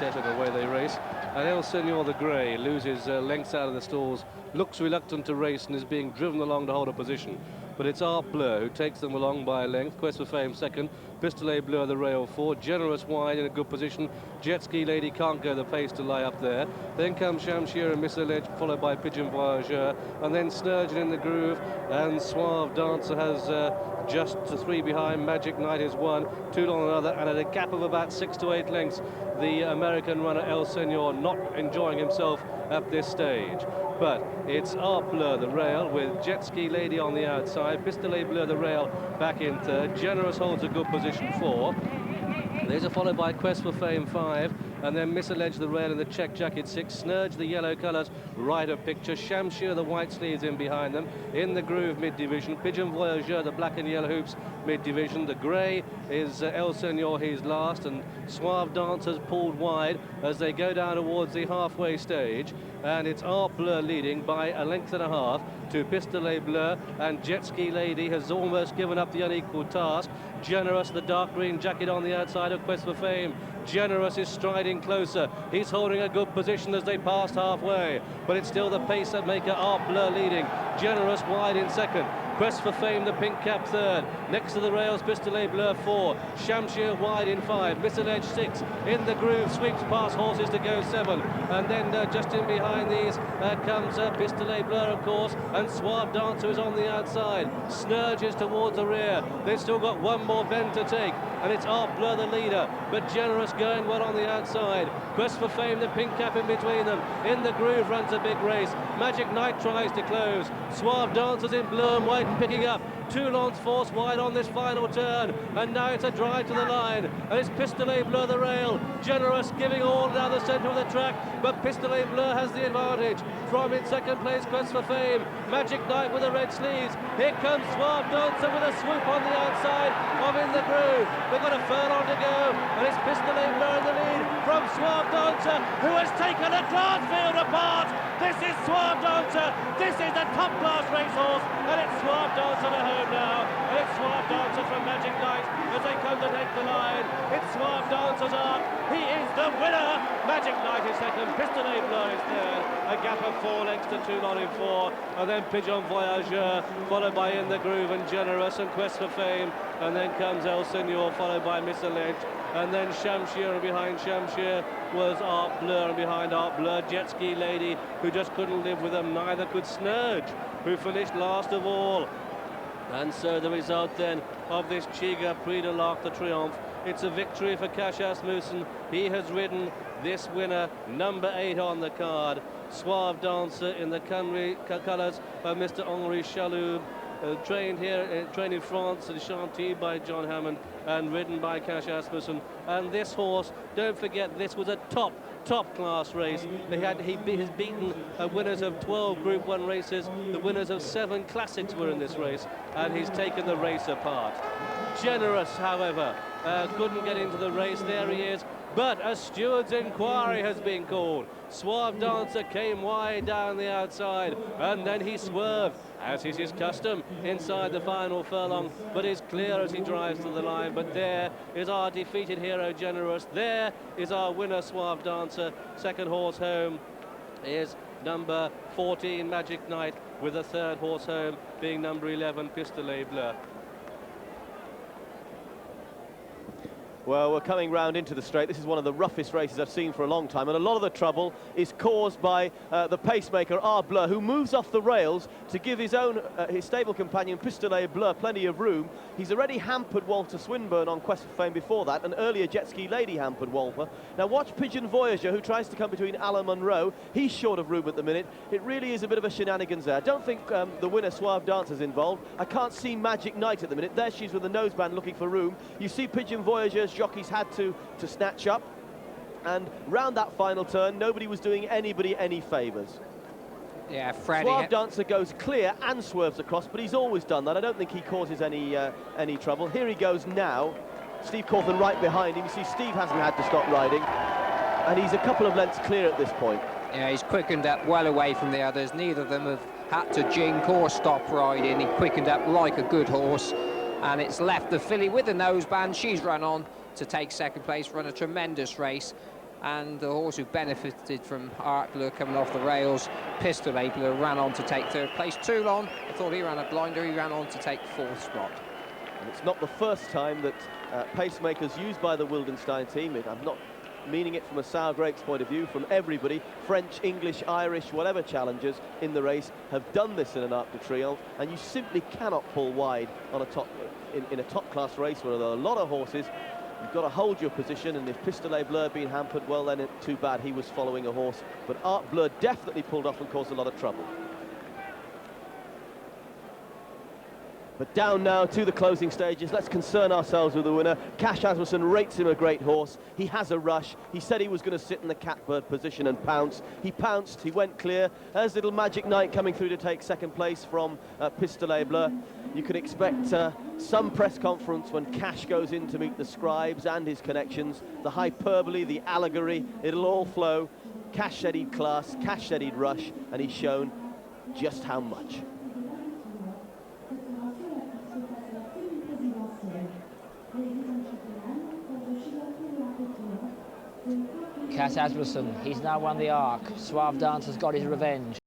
set and away they race. And El Senor the Grey loses lengths out of the stalls, looks reluctant to race and is being driven along to hold a position. But it's Bleu who takes them along by a length. Quest for Fame second, Pistolet Bleu the rail fourth, Generous wide in a good position. Jet Ski Lady can't go the pace to lie up there. Then comes Shamshir and Miss Alleged, followed by Pigeon Voyageur, and then Sturgeon in the groove, and Suave Dancer has just 3 behind. Magic Knight is 1, Toulon another, and at a gap of about 6 to 8 lengths, the American runner El Senor not enjoying himself at this stage. But it's Bleu the rail with Jet Ski Lady on the outside, Pistolet Bleu the rail back in third, Generous holds a good position 4. These are followed by Quest for Fame 5, and then Miss Alleged the rail in the check jacket 6, Snurge the yellow colours right of picture, Shamshir the white sleeves in behind them, in the groove mid-division, Pigeon Voyageur the black and yellow hoops mid-division, the grey is El Senor, he's last, and Suave Dancers pulled wide as they go down towards the halfway stage, and it's Bleu leading by a length and a half to Pistolet Bleu, and Jet Ski Lady has almost given up the unequal task. Generous, the dark green jacket on the outside of Quest for Fame. Generous is striding closer. He's holding a good position as they pass halfway, but it's still the pace that maker Bleu leading. Generous wide in second. Quest for Fame, the pink cap third. Next to the rails, Pistolet Bleu 4. Shamshir wide in 5. Miss Alleged 6. In the groove, sweeps past horses to go 7. And then just in behind these comes Pistolet Bleu, of course, and Suave Dancer is on the outside. Snurges towards the rear. They've still got one more bend to take, and it's Bleu the leader, but Generous going well on the outside. Quest for Fame, the pink cap in between them. In the groove runs a big race. Magic Knight tries to close. Suave Dancers in blue and white picking up. Toulon's force wide on this final turn, and now it's a drive to the line, and it's Pistolet Bleu the rail. Generous giving all down the centre of the track, but Pistolet Bleu has the advantage. From in second place, Quest for Fame. Magic Knight with the red sleeves. Here comes Suave Dancer with a swoop on the outside of In the Groove. They've got a furlong to go, and it's Pistolet Bleu in the lead from Suave Dancer, who has taken a glass field apart. This is Suave Dancer. This is a top-class racehorse, and it's Suave Dancer to home now. And it's Suave Dancer from Magic Knight as they come to take the line. It's Suave Dancer's arc. He is the winner. Magic Knight is second. Pistolet Bleu is third. A gap of 4 lengths to Toulon in 4. And then Pigeon Voyageur, followed by In the Groove and Generous and Quest for Fame. And then comes El Senor, followed by Miss Alleged. And then Shamshir, and behind Shamshir was Bleu, and behind Bleu, Jet Ski Lady, who just couldn't live with them. Neither could Snurge, who finished last of all. And so the result then of this Chiga Prix de l'Arc de Triomphe, it's a victory for Cash Asmussen. He has ridden this winner, number 8 on the card. Suave Dancer in the colours of Mr. Henri Chaloub, trained in France at Chantilly by John Hammond and ridden by Cash Asmussen. And this horse, don't forget, this was a top class race. He has beaten winners of 12 Group 1 races. The winners of 7 classics were in this race, and he's taken the race apart. Generous, however, couldn't get into the race. There he is, but a steward's inquiry has been called. Suave Dancer came wide down the outside, and then he swerved, as is his custom, inside the final furlong, but is clear as he drives to the line. But there is our defeated hero, Generous. There is our winner, Suave Dancer. Second horse home is number 14, Magic Knight, with the third horse home being number 11, Pistolet Bleu. Well, we're coming round into the straight. This is one of the roughest races I've seen for a long time, and a lot of the trouble is caused by the pacemaker, Bleu, who moves off the rails to give his stable companion, Pistolet Bleu, plenty of room. He's already hampered Walter Swinburne on Quest for Fame before that, and earlier Jet Ski Lady hampered Walter. Now watch Pigeon Voyageur, who tries to come between Alan Munro. He's short of room at the minute. It really is a bit of a shenanigans there. I don't think the winner, Suave Dancer's involved. I can't see Magic Knight at the minute. There she's with the noseband looking for room. You see Pigeon Voyageur's jockeys had to snatch up, and round that final turn nobody was doing anybody any favours. Yeah, Freddie. Suave Dancer goes clear and swerves across, but he's always done that. I don't think he causes any trouble. Here he goes now. Steve Cawthon right behind him. You see Steve hasn't had to stop riding, and he's a couple of lengths clear at this point. Yeah, he's quickened up well away from the others. Neither of them have had to jink or stop riding. He quickened up like a good horse, and it's left the filly with the noseband. She's run on to take second place, run a tremendous race. and the horse who benefited from Art Bleu coming off the rails, Pistolet, Bleu, ran on to take third place. Toulon, I thought he ran a blinder, he ran on to take fourth spot. And it's not the first time that pacemakers used by the Wildenstein team, I'm not meaning it from a sour grapes point of view, from everybody, French, English, Irish, whatever challengers in the race have done this in an Arc de Triomphe, and you simply cannot pull wide on a in a top-class race where there are a lot of horses. You've got to hold your position, and if Pistolet Bleu had been hampered, well then too bad, he was following a horse. But Art Bleu definitely pulled off and caused a lot of trouble. But down now to the closing stages. Let's concern ourselves with the winner. Cash Asmussen rates him a great horse. He has a rush. He said he was going to sit in the catbird position and pounce. He pounced, he went clear. There's little Magic Knight coming through to take second place from Pistolet Bleu. You can expect some press conference when Cash goes in to meet the scribes and his connections. The hyperbole, the allegory, it'll all flow. Cash said he'd class, Cash said he'd rush, and he's shown just how much. Cash Asmussen, he's now won the Arc. Suave Dancer's got his revenge.